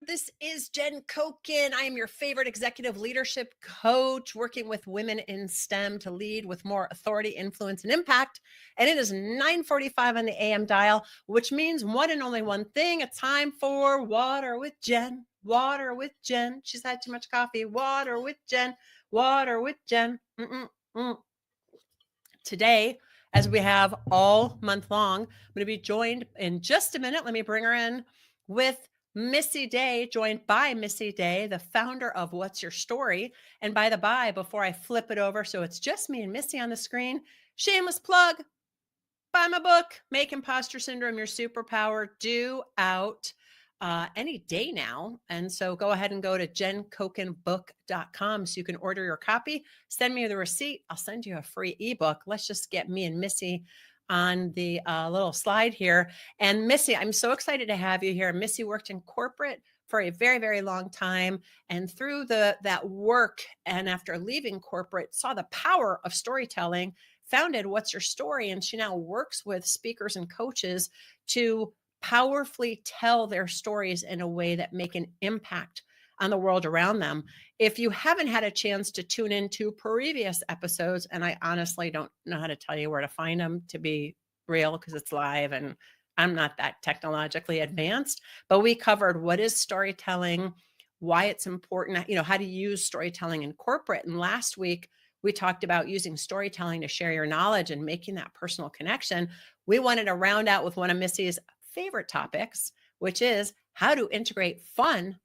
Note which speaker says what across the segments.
Speaker 1: This is Jen Koken. I am your favorite executive leadership coach, working with women in STEM to lead with more authority, influence, and impact. And it is 9:45 on the AM dial, which means one and only one thing: a time for Water with Jen. Water with Jen. She's had too much coffee. Water with Jen. Water with Jen. Today, as we have all month long, I'm going to be joined in just a minute. Let me bring her in with Missy Day, joined by Missy Day, the founder of What's Your Story? And by the by, before I flip it over, so it's just me and Missy on the screen, shameless plug, buy my book, Make Imposter Syndrome Your Superpower, due out any day now. And so go ahead and go to jenkokenbook.com so you can order your copy. Send me the receipt. I'll send you a free ebook. Let's just get me and Missy on the little slide here. And Missy, I'm so excited to have you here. Missy worked in corporate for a very, very long time. And through that work, and after leaving corporate, saw the power of storytelling, founded What's Your Story? And she now works with speakers and coaches to powerfully tell their stories in a way that make an impact on the world around them. If you haven't had a chance to tune into previous episodes, and I honestly don't know how to tell you where to find them, to be real, because it's live and I'm not that technologically advanced, but we covered what is storytelling, why it's important, how to use storytelling in corporate. And last week, we talked about using storytelling to share your knowledge and making that personal connection. We wanted to round out with one of Missy's favorite topics, which is how to integrate fun,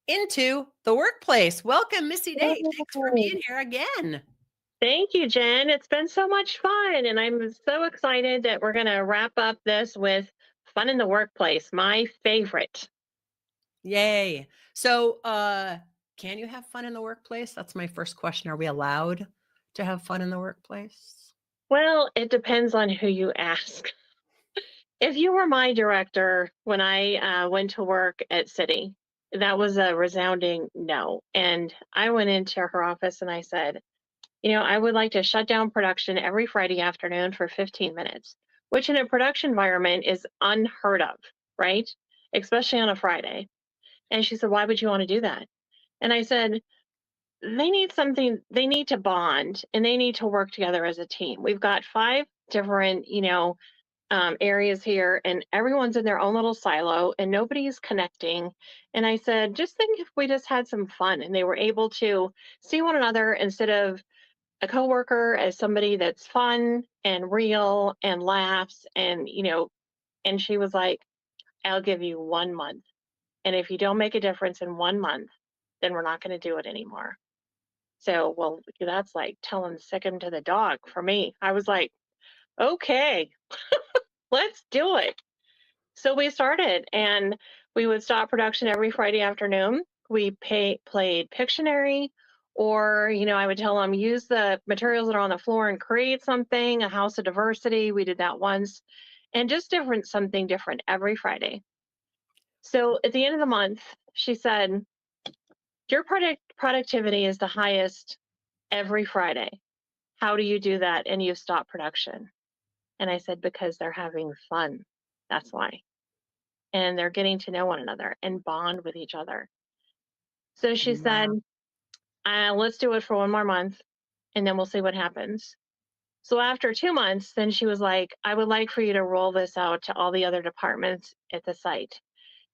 Speaker 1: into the workplace. Welcome, Missy Day. Thanks for being here again.
Speaker 2: Thank you, Jen. It's been so much fun. And I'm so excited that we're going to wrap up this with fun in the workplace, my favorite.
Speaker 1: Yay. So, can you have fun in the workplace? That's my first question. Are we allowed to have fun in the workplace?
Speaker 2: Well, it depends on who you ask. If you were my director when I went to work at City, that was a resounding no. And I went into her office and I said, I would like to shut down production every Friday afternoon for 15 minutes, which in a production environment is unheard of, right? Especially on a Friday. And she said, why would you want to do that? And I said, they need to bond and they need to work together as a team. We've got 5 different, areas here, and everyone's in their own little silo and nobody's connecting. And I said, just think if we just had some fun and they were able to see one another instead of a coworker as somebody that's fun and real and laughs and she was like, I'll give you 1 month. And if you don't make a difference in 1 month, then we're not going to do it anymore. So, well, that's like telling sick him to the dog for me. I was like, okay, let's do it. So we started and we would stop production every Friday afternoon. We played Pictionary, or, I would tell them use the materials that are on the floor and create something, a house of diversity. We did that once, and just something different every Friday. So at the end of the month, she said, your productivity is the highest every Friday. How do you do that? And you stop production. And I said, because they're having fun. That's why. And they're getting to know one another and bond with each other. So she said,
Speaker 1: Wow.
Speaker 2: let's do it for 1 more month and then we'll see what happens. So after 2 months, then she was like, I would like for you to roll this out to all the other departments at the site.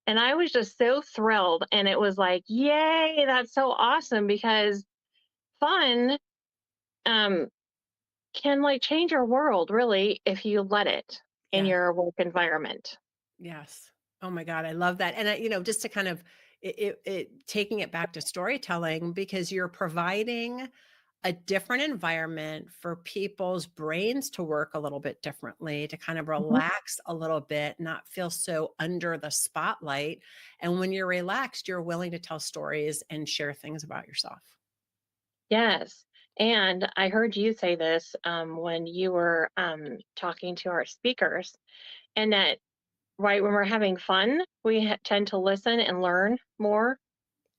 Speaker 2: And I was just so thrilled. And it was like, yay, that's so awesome, because fun can like change your world really if you let it in
Speaker 1: Yes.
Speaker 2: your work environment.
Speaker 1: Yes. Oh my God. I love that. And, just to kind of taking it back to storytelling, because you're providing a different environment for people's brains to work a little bit differently, to kind of
Speaker 2: Mhm.
Speaker 1: relax a little bit, not feel so under the spotlight. And when you're relaxed, you're willing to tell stories and share things about yourself.
Speaker 2: Yes. And I heard you say this when you were talking to our speakers, and that right when we're having fun, we tend to listen and learn more.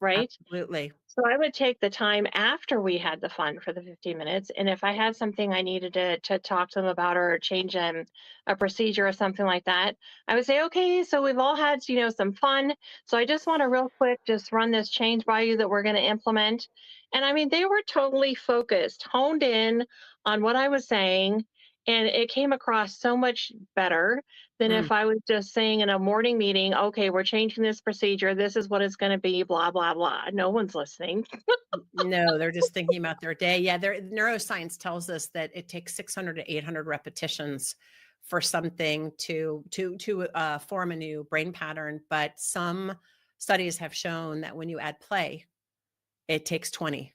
Speaker 2: right?
Speaker 1: Absolutely.
Speaker 2: So I would take the time after we had the fun for the 15 minutes. And if I had something I needed to talk to them about or change a procedure or something like that, I would say, okay, so we've all had, some fun. So I just want to real quick just run this change by you that we're going to implement. And I mean, they were totally focused, honed in on what I was saying. And it came across so much better than
Speaker 1: Mm.
Speaker 2: if I was just saying in a morning meeting, okay, we're changing this procedure. This is what it's going to be, blah, blah, blah. No one's listening.
Speaker 1: No, they're just thinking about their day. Yeah, their neuroscience tells us that it takes 600 to 800 repetitions for something to form a new brain pattern. But some studies have shown that when you add play, it takes 20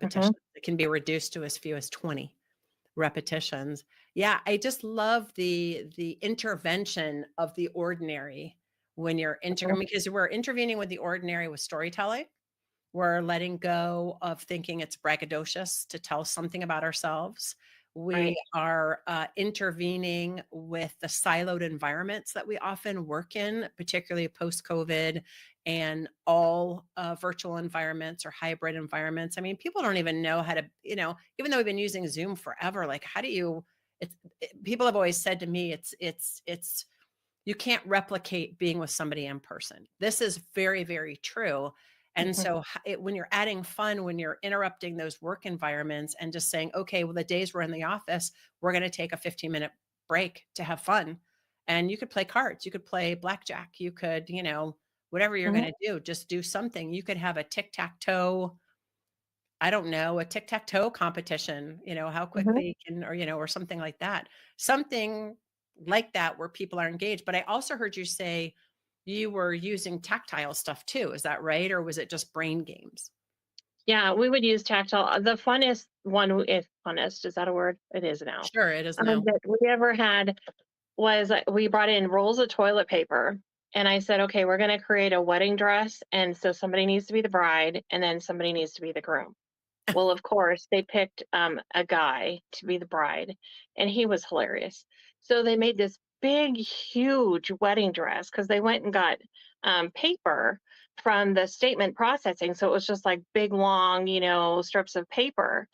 Speaker 2: Mhm,
Speaker 1: repetitions. It can be reduced to as few as 20 repetitions. Yeah, I just love the intervention of the ordinary when you're
Speaker 2: mhm,
Speaker 1: because we're intervening with the ordinary with storytelling. We're letting go of thinking it's braggadocious to tell something about ourselves. We
Speaker 2: right.
Speaker 1: are intervening with the siloed environments that we often work in, particularly post COVID and all virtual environments or hybrid environments. I mean, people don't even know how to, even though we've been using Zoom forever, like, how do you, people have always said to me, it's, you can't replicate being with somebody in person. This is very, very true. And
Speaker 2: Mhm,
Speaker 1: so when you're adding fun, when you're interrupting those work environments and just saying, okay, well, the days we're in the office, we're going to take a 15-minute break to have fun. And you could play cards, you could play blackjack, you could, whatever you're
Speaker 2: mhm,
Speaker 1: going to do, just do something. You could have a tic tac toe, I don't know, a tic-tac-toe competition, how
Speaker 2: mhm.
Speaker 1: quickly can, or something like that. Something like that where people are engaged. But I also heard you say you were using tactile stuff too. Is that right? Or was it just brain games?
Speaker 2: Yeah, we would use tactile. The funnest one, if funnest, is that a word? It is now.
Speaker 1: Sure, it is now.
Speaker 2: That we ever had was we brought in rolls of toilet paper. And I said, okay, we're going to create a wedding dress. And so somebody needs to be the bride, and then somebody needs to be the groom. Well, of course, they picked a guy to be the bride, and he was hilarious. So they made this big, huge wedding dress because they went and got paper from the statement processing. So it was just like big, long, strips of paper.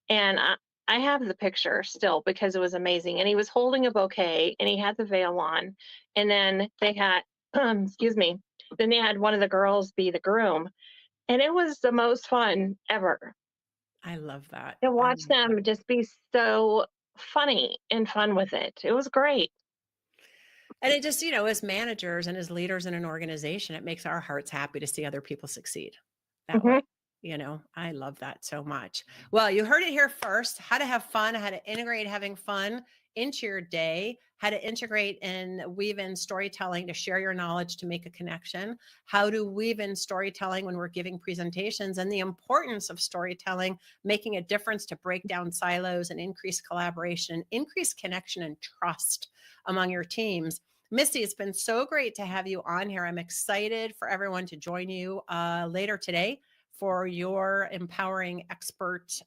Speaker 2: And I have the picture still because it was amazing. And he was holding a bouquet and he had the veil on. And then they had, excuse me, then they had one of the girls be the groom. And it was the most fun ever
Speaker 1: I love that.
Speaker 2: to
Speaker 1: I
Speaker 2: watch
Speaker 1: love that.
Speaker 2: them just be so funny and fun with it. It was great.
Speaker 1: And it just, as managers and as leaders in an organization, it makes our hearts happy to see other people succeed that way.
Speaker 2: Mhm.
Speaker 1: I love that so much. Well, you heard it here first, how to have fun, how to integrate having fun into your day, how to integrate and weave in storytelling to share your knowledge to make a connection, how to weave in storytelling when we're giving presentations, and the importance of storytelling, making a difference to break down silos and increase collaboration, increase connection and trust among your teams. Missy, it's been so great to have you on here. I'm excited for everyone to join you later today for your empowering expert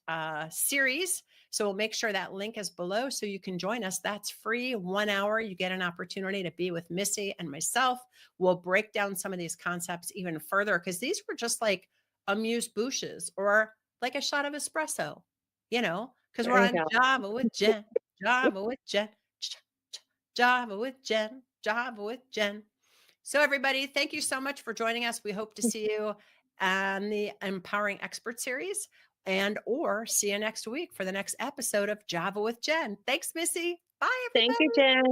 Speaker 1: series. So we'll make sure that link is below so you can join us. That's free, 1 hour. You get an opportunity to be with Missy and myself. We'll break down some of these concepts even further because these were just like amuse bouches or like a shot of espresso, because we're
Speaker 2: There you
Speaker 1: on
Speaker 2: go.
Speaker 1: Java with Jen, Java with Jen, Java with Jen, Java with Jen. So, everybody, thank you so much for joining us. We hope to see you on the Empowering Expert series or see you next week for the next episode of Java with Jen. Thanks, Missy. Bye,
Speaker 2: Thank you,
Speaker 1: everybody.
Speaker 2: Jen.